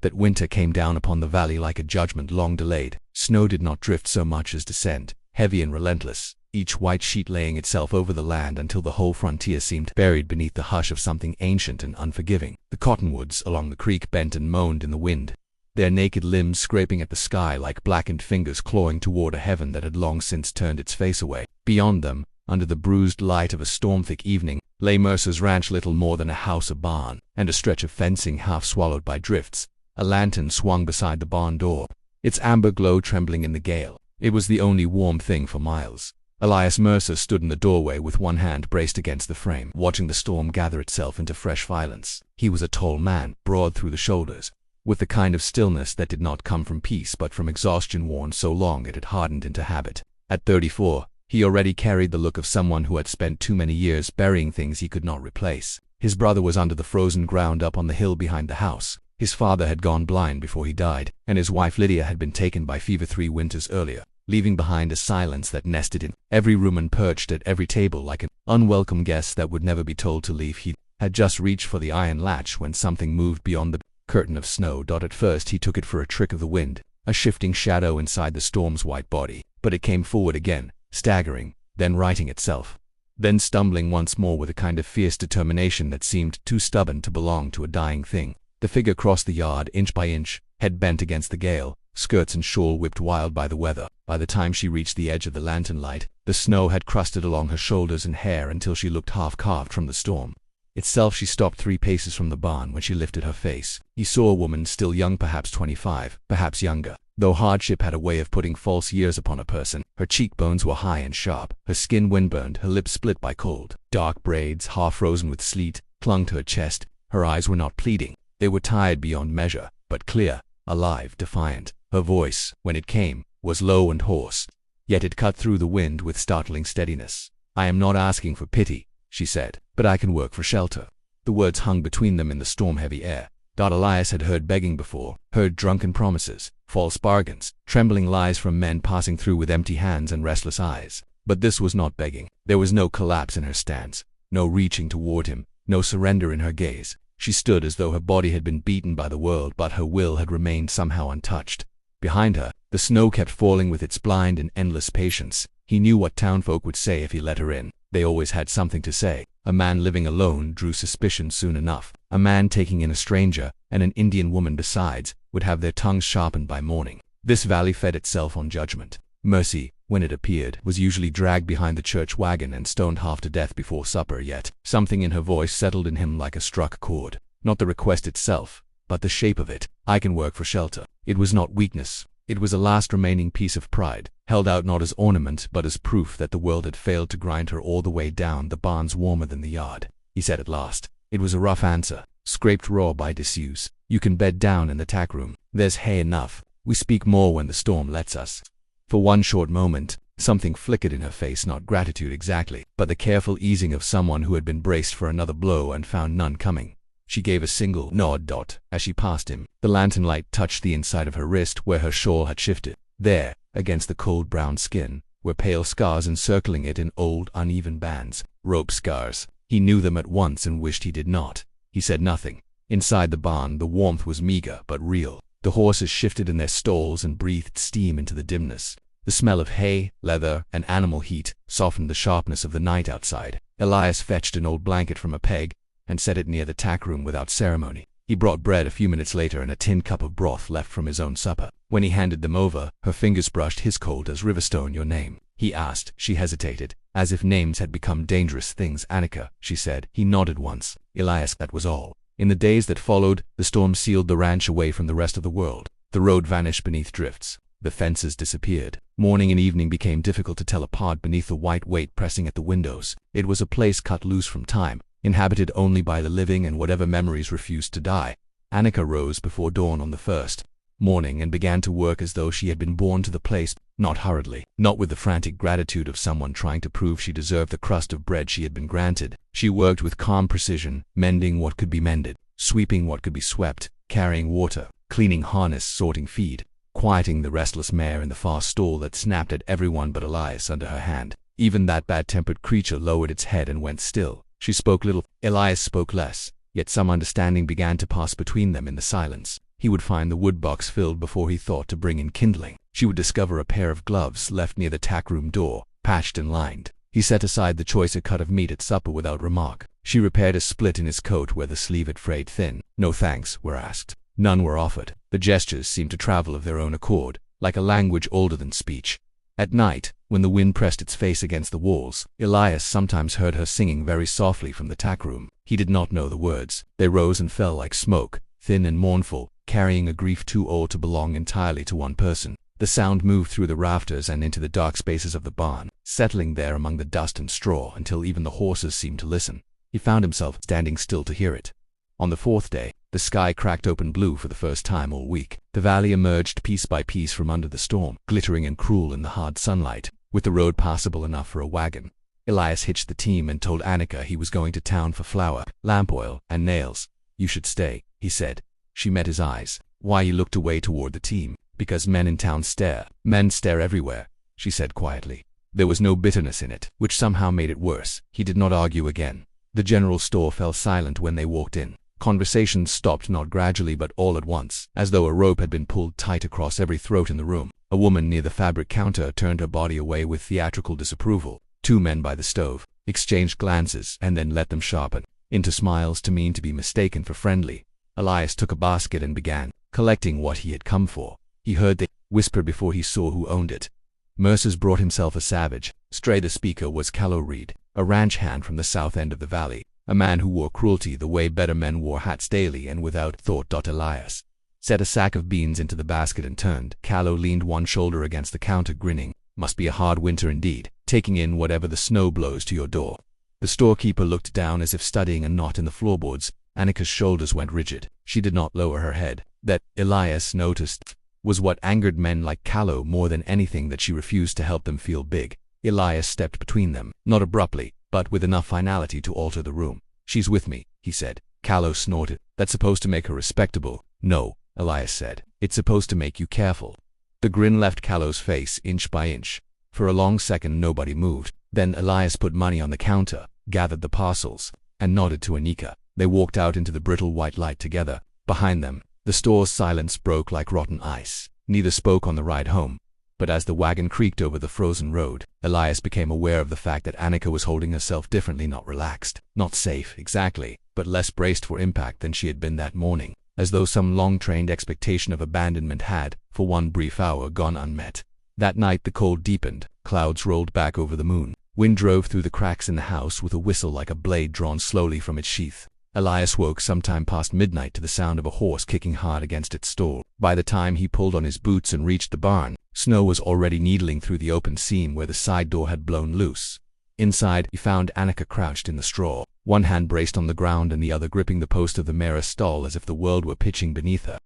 That winter came down upon the valley like a judgment long delayed. Snow did not drift so much as descend, heavy and relentless, each white sheet laying itself over the land until the whole frontier seemed buried beneath the hush of something ancient and unforgiving. The cottonwoods along the creek bent and moaned in the wind, their naked limbs scraping at the sky like blackened fingers clawing toward a heaven that had long since turned its face away. Beyond them, under the bruised light of a storm-thick evening, lay Mercer's ranch, little more than a house, a barn, and a stretch of fencing half swallowed by drifts. A lantern swung beside the barn door, its amber glow trembling in the gale. It was the only warm thing for miles. Elias Mercer stood in the doorway with one hand braced against the frame, watching the storm gather itself into fresh violence. He was a tall man, broad through the shoulders, with the kind of stillness that did not come from peace but from exhaustion worn so long it had hardened into habit. At 34, he already carried the look of someone who had spent too many years burying things he could not replace. His brother was under the frozen ground up on the hill behind the house. His father had gone blind before he died, and his wife Lydia had been taken by fever 3 winters earlier, leaving behind a silence that nested in every room and perched at every table like an unwelcome guest that would never be told to leave. He had just reached for the iron latch when something moved beyond the curtain of snow. At first he took it for a trick of the wind, a shifting shadow inside the storm's white body, but it came forward again, staggering, then righting itself, then stumbling once more with a kind of fierce determination that seemed too stubborn to belong to a dying thing. The figure crossed the yard inch by inch, head bent against the gale, skirts and shawl whipped wild by the weather. By the time she reached the edge of the lantern light, the snow had crusted along her shoulders and hair until she looked half-carved from the storm itself. She stopped 3 paces from the barn when she lifted her face. He saw a woman still young, perhaps 25, perhaps younger, though hardship had a way of putting false years upon a person. Her cheekbones were high and sharp, her skin windburned, her lips split by cold. Dark braids, half frozen with sleet, clung to her chest. Her eyes were not pleading. They were tired beyond measure, but clear, alive, defiant. Her voice, when it came, was low and hoarse, yet it cut through the wind with startling steadiness. "I am not asking for pity," she said, "but I can work for shelter." The words hung between them in the storm-heavy air. Elias had heard begging before, heard drunken promises, false bargains, trembling lies from men passing through with empty hands and restless eyes. But this was not begging. There was no collapse in her stance, no reaching toward him, no surrender in her gaze. She stood as though her body had been beaten by the world, but her will had remained somehow untouched. Behind her, the snow kept falling with its blind and endless patience. He knew what townfolk would say if he let her in. They always had something to say. A man living alone drew suspicion soon enough. A man taking in a stranger, and an Indian woman besides, would have their tongues sharpened by morning. This valley fed itself on judgment. Mercy, when it appeared, was usually dragged behind the church wagon and stoned half to death before supper. Yet something in her voice settled in him like a struck chord. Not the request itself, but the shape of it. "I can work for shelter." It was not weakness. It was a last remaining piece of pride, held out not as ornament but as proof that the world had failed to grind her all the way down. "The barn's warmer than the yard," he said at last. It was a rough answer, scraped raw by disuse. "You can bed down in the tack room. There's hay enough. We speak more when the storm lets us." For one short moment, something flickered in her face, not gratitude exactly, but the careful easing of someone who had been braced for another blow and found none coming. She gave a single nod. As she passed him, the lantern light touched the inside of her wrist where her shawl had shifted. There, against the cold brown skin, were pale scars encircling it in old, uneven bands. Rope scars. He knew them at once and wished he did not. He said nothing. Inside the barn, the warmth was meager but real. The horses shifted in their stalls and breathed steam into the dimness. The smell of hay, leather, and animal heat softened the sharpness of the night outside. Elias fetched an old blanket from a peg and set it near the tack room without ceremony. He brought bread a few minutes later and a tin cup of broth left from his own supper. When he handed them over, her fingers brushed his cold as Riverstone. "Your name?" he asked. She hesitated, as if names had become dangerous things. "Annika," she said. He nodded once. "Elias," that was all. In the days that followed, the storm sealed the ranch away from the rest of the world. The road vanished beneath drifts. The fences disappeared. Morning and evening became difficult to tell apart beneath the white weight pressing at the windows. It was a place cut loose from time, inhabited only by the living and whatever memories refused to die. Annika rose before dawn on the first morning and began to work as though she had been born to the place, not hurriedly, not with the frantic gratitude of someone trying to prove she deserved the crust of bread she had been granted. She worked with calm precision, mending what could be mended, sweeping what could be swept, carrying water, cleaning harness, sorting feed, quieting the restless mare in the far stall that snapped at everyone but Elias under her hand. Even that bad-tempered creature lowered its head and went still. She spoke little. Elias spoke less, yet some understanding began to pass between them in the silence. He would find the wood box filled before he thought to bring in kindling. She would discover a pair of gloves left near the tack room door, patched and lined. He set aside the choicer cut of meat at supper without remark. She repaired a split in his coat where the sleeve had frayed thin. No thanks were asked. None were offered. The gestures seemed to travel of their own accord, like a language older than speech. At night, when the wind pressed its face against the walls, Elias sometimes heard her singing very softly from the tack room. He did not know the words. They rose and fell like smoke, thin and mournful, carrying a grief too old to belong entirely to one person. The sound moved through the rafters and into the dark spaces of the barn, settling there among the dust and straw until even the horses seemed to listen. He found himself standing still to hear it. On the fourth day, the sky cracked open blue for the first time all week. The valley emerged piece by piece from under the storm, glittering and cruel in the hard sunlight, with the road passable enough for a wagon. Elias hitched the team and told Annika he was going to town for flour, lamp oil, and nails. "You should stay," he said. She met his eyes. Why? He looked away toward the team. "Because men in town stare. Men stare everywhere," she said quietly. There was no bitterness in it, which somehow made it worse. He did not argue again. The general store fell silent when they walked in. Conversations stopped not gradually but all at once, as though a rope had been pulled tight across every throat in the room. A woman near the fabric counter turned her body away with theatrical disapproval. Two men by the stove exchanged glances and then let them sharpen into smiles to mean to be mistaken for friendly. Elias took a basket and began collecting what he had come for. He heard they whispered before he saw who owned it. Mercer's brought himself a savage. Stray the speaker was Callow Reed, a ranch hand from the south end of the valley, a man who wore cruelty the way better men wore hats daily and without thought. Elias set a sack of beans into the basket and turned. Callow leaned one shoulder against the counter, grinning. "Must be a hard winter indeed, taking in whatever the snow blows to your door." The storekeeper looked down as if studying a knot in the floorboards. Annika's shoulders went rigid. She did not lower her head. That, Elias noticed, was what angered men like Callow more than anything, that she refused to help them feel big. Elias stepped between them, not abruptly, but with enough finality to alter the room. "She's with me," he said. Callow snorted. "That's supposed to make her respectable." "No," Elias said. "It's supposed to make you careful." The grin left Callow's face inch by inch. For a long second nobody moved. Then Elias put money on the counter, gathered the parcels, and nodded to Annika. They walked out into the brittle white light together. Behind them, the store's silence broke like rotten ice. Neither spoke on the ride home. But as the wagon creaked over the frozen road, Elias became aware of the fact that Annika was holding herself differently, not relaxed, not safe, exactly, but less braced for impact than she had been that morning, as though some long-trained expectation of abandonment had, for one brief hour, gone unmet. That night the cold deepened. Clouds rolled back over the moon. Wind drove through the cracks in the house with a whistle like a blade drawn slowly from its sheath. Elias woke sometime past midnight to the sound of a horse kicking hard against its stall. By the time he pulled on his boots and reached the barn, snow was already needling through the open seam where the side door had blown loose. Inside, he found Annika crouched in the straw, one hand braced on the ground and the other gripping the post of the mare's stall as if the world were pitching beneath her.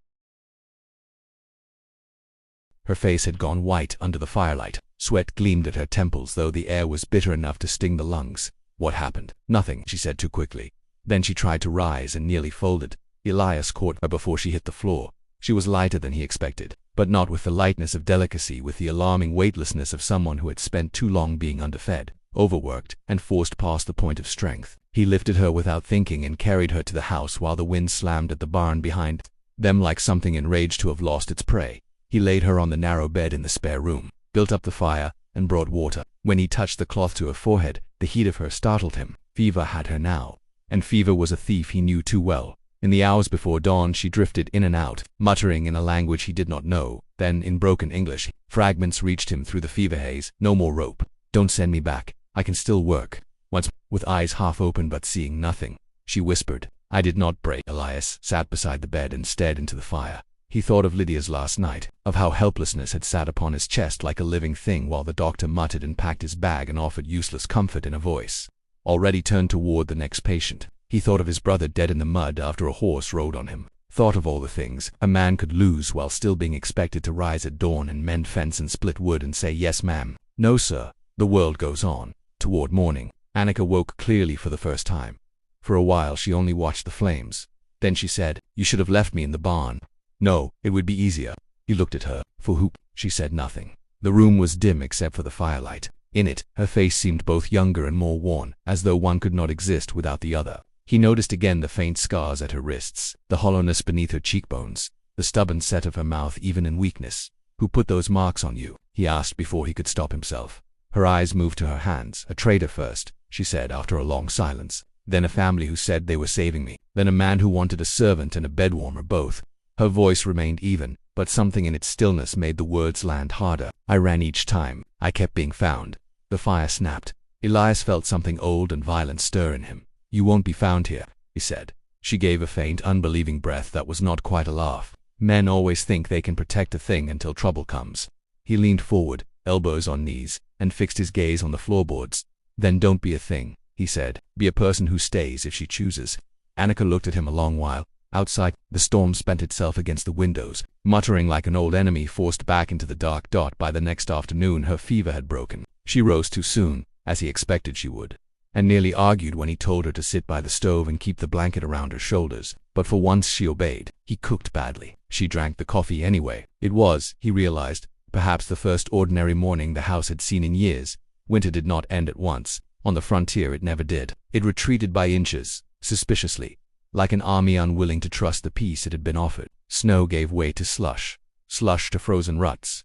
Her face had gone white under the firelight. Sweat gleamed at her temples, though the air was bitter enough to sting the lungs. "What happened?" "Nothing," she said too quickly. Then she tried to rise and nearly folded. Elias caught her before she hit the floor. She was lighter than he expected, but not with the lightness of delicacy, with the alarming weightlessness of someone who had spent too long being underfed, overworked, and forced past the point of strength. He lifted her without thinking and carried her to the house while the wind slammed at the barn behind them like something enraged to have lost its prey. He laid her on the narrow bed in the spare room, built up the fire, and brought water. When he touched the cloth to her forehead, the heat of her startled him. Fever had her now. And fever was a thief he knew too well. In the hours before dawn she drifted in and out, muttering in a language he did not know. Then, in broken English, fragments reached him through the fever haze. "No more rope. Don't send me back. I can still work." Once, with eyes half open but seeing nothing, she whispered, "I did not break." Elias sat beside the bed and stared into the fire. He thought of Lydia's last night, of how helplessness had sat upon his chest like a living thing while the doctor muttered and packed his bag and offered useless comfort in a voice already turned toward the next patient. He thought of his brother dead in the mud after a horse rode on him. Thought of all the things a man could lose while still being expected to rise at dawn and mend fence and split wood and say, "Yes, ma'am," "No, sir." The world goes on. Toward morning, Annika woke clearly for the first time. For a while she only watched the flames. Then she said, "You should have left me in the barn." "No, it would be easier." He looked at her. "For who?" She said nothing. The room was dim except for the firelight. In it, her face seemed both younger and more worn, as though one could not exist without the other. He noticed again the faint scars at her wrists, the hollowness beneath her cheekbones. the stubborn set of her mouth even in weakness. "Who put those marks on you?" he asked before he could stop himself. Her eyes moved to her hands. "A traitor first," she said after a long silence. "Then a family who said they were saving me. Then a man who wanted a servant and a bedwarmer both." Her voice remained even, but something in its stillness made the words land harder. "I ran each time. I kept being found." The fire snapped. Elias felt something old and violent stir in him. "You won't be found here," he said. She gave a faint, unbelieving breath that was not quite a laugh. Men always think they can protect a thing until trouble comes. He leaned forward, elbows on knees, and fixed his gaze on the floorboards. "Then don't be a thing," he said. "Be a person who stays if she chooses." Annika looked at him a long while. Outside, the storm spent itself against the windows, muttering like an old enemy forced back into the dark. By the next afternoon her fever had broken. She rose too soon, as he expected she would, and nearly argued when he told her to sit by the stove and keep the blanket around her shoulders. But for once she obeyed. He cooked badly. She drank the coffee anyway. It was, he realized, perhaps the first ordinary morning the house had seen in years. Winter did not end at once. On the frontier it never did. It retreated by inches, suspiciously, like an army unwilling to trust the peace it had been offered. Snow gave way to slush, slush to frozen ruts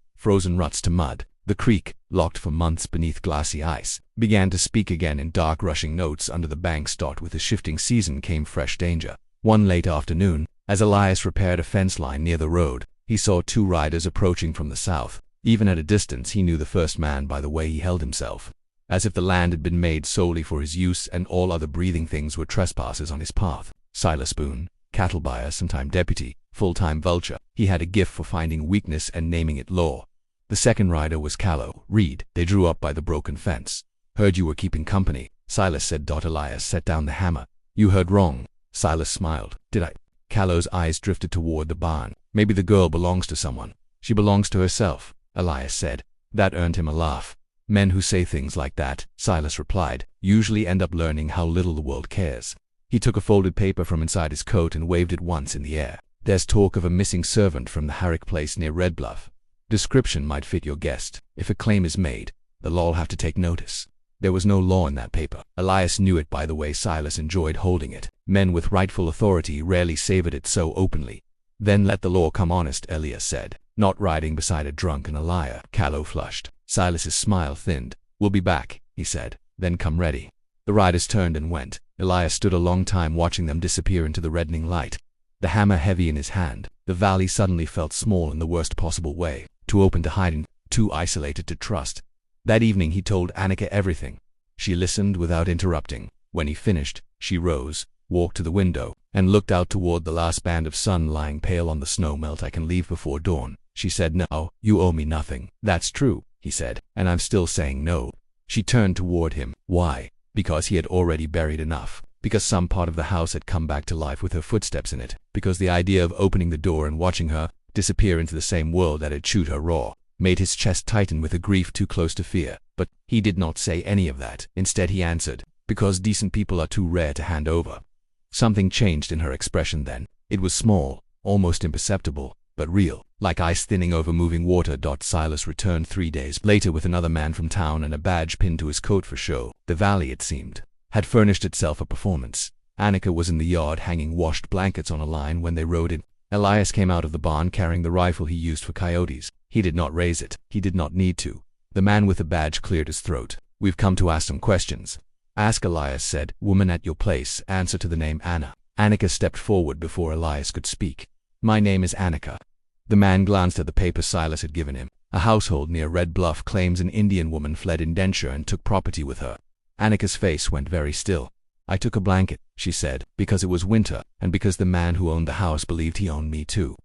to mud. The creek, locked for months beneath glassy ice, began to speak again in dark rushing notes under the banks. With the shifting season came fresh danger. One late afternoon, as Elias repaired a fence line near the road, he saw two riders approaching from the south. Even at a distance he knew the first man by the way he held himself, as if the land had been made solely for his use and all other breathing things were trespassers on his path. Silas Boone, cattle buyer, sometime deputy, full-time vulture. He had a gift for finding weakness and naming it law. The second rider was Callow, Reed. They drew up by the broken fence. "Heard you were keeping company," Silas said. Elias set down the hammer. "You heard wrong." Silas smiled. "Did I?" Callow's eyes drifted toward the barn. "Maybe the girl belongs to someone." "She belongs to herself," Elias said. That earned him a laugh. "Men who say things like that," Silas replied, "usually end up learning how little the world cares." He took a folded paper from inside his coat and waved it once in the air. "There's talk of a missing servant from the Herrick place near Red Bluff. Description might fit your guest. If a claim is made, the law'll have to take notice." There was no law in that paper. Elias knew it by the way Silas enjoyed holding it. Men with rightful authority rarely savored it so openly. "Then let the law come honest," Elias said. "Not riding beside a drunk and a liar." Callow flushed. Silas's smile thinned. "We'll be back," he said. "Then come ready." The riders turned and went. Elias stood a long time watching them disappear into the reddening light, the hammer heavy in his hand. The valley suddenly felt small in the worst possible way, too open to hide in, too isolated to trust. That evening he told Annika everything. She listened without interrupting. When he finished, she rose, walked to the window, and looked out toward the last band of sun lying pale on the snow melt. "I can leave before dawn," she said. "No, you owe me nothing." "That's true," he said, "and I'm still saying no." She turned toward him. Why? Because he had already buried enough. Because some part of the house had come back to life with her footsteps in it. Because the idea of opening the door and watching her disappear into the same world that had chewed her raw made his chest tighten with a grief too close to fear. But he did not say any of that. Instead he answered, "Because decent people are too rare to hand over." Something changed in her expression then. It was small, almost imperceptible, but real, like ice thinning over moving water. Silas returned 3 days later with another man from town and a badge pinned to his coat for show. The valley, it seemed, had furnished itself a performance. Annika was in the yard hanging washed blankets on a line when they rode in. Elias came out of the barn carrying the rifle he used for coyotes. He did not raise it. He did not need to. The man with the badge cleared his throat. "We've come to ask some questions." "Ask," Elias said. "Woman at your place, answer to the name Anna." Annika stepped forward before Elias could speak. "My name is Annika." The man glanced at the paper Silas had given him. "A household near Red Bluff claims an Indian woman fled indenture and took property with her." Annika's face went very still. "I took a blanket," she said, "because it was winter, and because the man who owned the house believed he owned me too."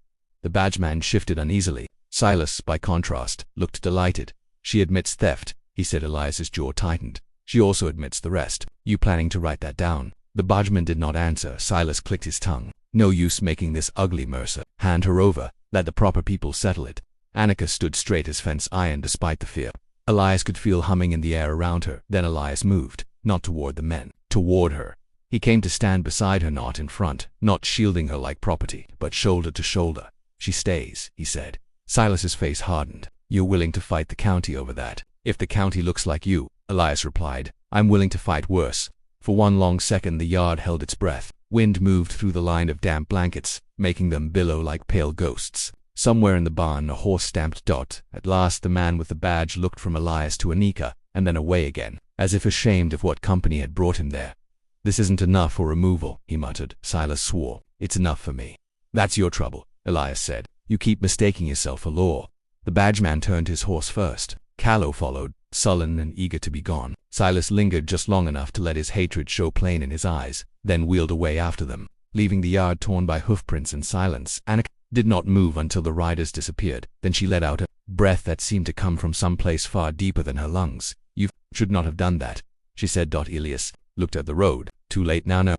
The badgeman shifted uneasily. Silas, by contrast, looked delighted. "She admits theft," he said. Elias's jaw tightened. "She also admits the rest. You planning to write that down?" The badgeman did not answer. Silas clicked his tongue. "No use making this ugly, Mercer. Hand her over. Let the proper people settle it." Annika stood straight as fence iron despite the fear. Elias could feel humming in the air around her. Then Elias moved, not toward the men, toward her. He came to stand beside her, not in front, not shielding her like property, but shoulder to shoulder. "She stays," he said. Silas's face hardened. "You're willing to fight the county over that?" "If the county looks like you," Elias replied, "I'm willing to fight worse." For one long second the yard held its breath. Wind moved through the line of damp blankets, making them billow like pale ghosts. Somewhere in the barn a horse stamped. At last the man with the badge looked from Elias to Anika, and then away again, as if ashamed of what company had brought him there. "This isn't enough for removal," he muttered. Silas swore. "It's enough for me." "That's your trouble," Elias said. "You keep mistaking yourself for law." The badgeman turned his horse first. Callow followed, sullen and eager to be gone. Silas lingered just long enough to let his hatred show plain in his eyes, then wheeled away after them, leaving the yard torn by hoofprints and silence. Anika did not move until the riders disappeared. Then she let out a breath that seemed to come from some place far deeper than her lungs. "You should not have done that," she said. Elias looked at the road. "Too late now, no."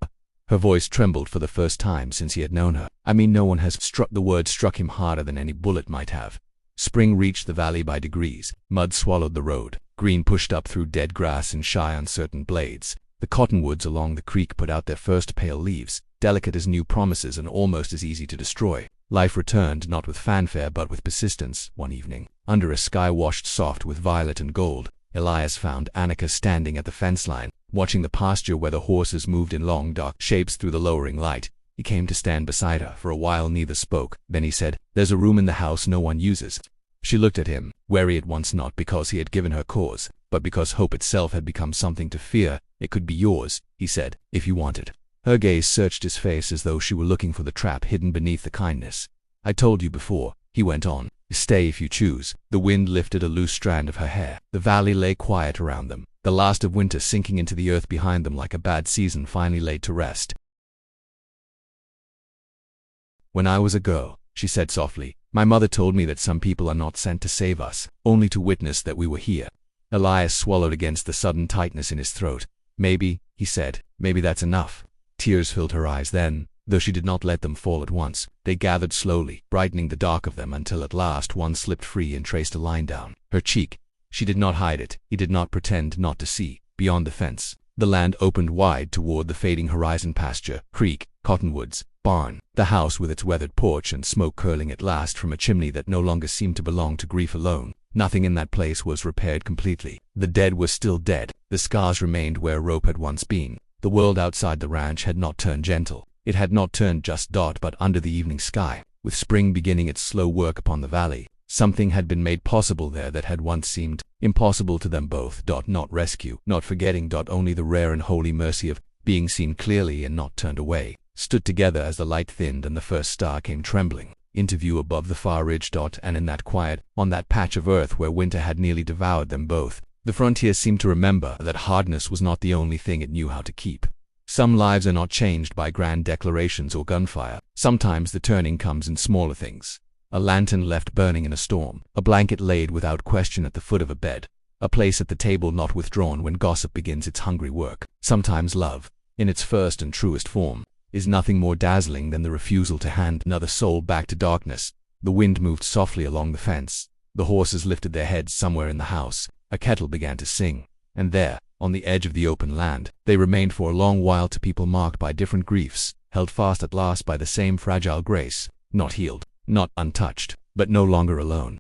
Her voice trembled for the first time since he had known her. "I mean, no one has struck." The word struck him harder than any bullet might have. Spring reached the valley by degrees. Mud swallowed the road. Green pushed up through dead grass in shy, uncertain blades. The cottonwoods along the creek put out their first pale leaves, delicate as new promises and almost as easy to destroy. Life returned, not with fanfare but with persistence. One evening, under a sky washed soft with violet and gold, Elias found Anika standing at the fence line, watching the pasture where the horses moved in long dark shapes through the lowering light. He came to stand beside her. For a while neither spoke. Then he said, "There's a room in the house no one uses." She looked at him, wary at once, not because he had given her cause, but because hope itself had become something to fear. "It could be yours," he said, "if you want it." Her gaze searched his face as though she were looking for the trap hidden beneath the kindness. "I told you before," he went on. "Stay if you choose." The wind lifted a loose strand of her hair. The valley lay quiet around them, the last of winter sinking into the earth behind them like a bad season finally laid to rest. "When I was a girl," she said softly, "my mother told me that some people are not sent to save us, only to witness that we were here." Elias swallowed against the sudden tightness in his throat. "Maybe," he said, "maybe that's enough." Tears filled her eyes then, though she did not let them fall at once. They gathered slowly, brightening the dark of them until at last one slipped free and traced a line down her cheek. She did not hide it. He did not pretend not to see. Beyond the fence, the land opened wide toward the fading horizon: pasture, creek, cottonwoods, barn, the house with its weathered porch and smoke curling at last from a chimney that no longer seemed to belong to grief alone. Nothing in that place was repaired completely. The dead were still dead. The scars remained where rope had once been. The world outside the ranch had not turned gentle. It had not turned just but under the evening sky, with spring beginning its slow work upon the valley. Something had been made possible there that had once seemed impossible to them both. Not rescue, not forgetting. Only the rare and holy mercy of being seen clearly and not turned away, stood together as the light thinned and the first star came trembling into view above the far ridge. And in that quiet, on that patch of earth where winter had nearly devoured them both, the frontier seemed to remember that hardness was not the only thing it knew how to keep. Some lives are not changed by grand declarations or gunfire. Sometimes the turning comes in smaller things. A lantern left burning in a storm, a blanket laid without question at the foot of a bed, a place at the table not withdrawn when gossip begins its hungry work. Sometimes love, in its first and truest form, is nothing more dazzling than the refusal to hand another soul back to darkness. The wind moved softly along the fence. The horses lifted their heads somewhere in the house. A kettle began to sing. And there, on the edge of the open land, they remained for a long while, to people marked by different griefs, held fast at last by the same fragile grace, not healed, not untouched, but no longer alone.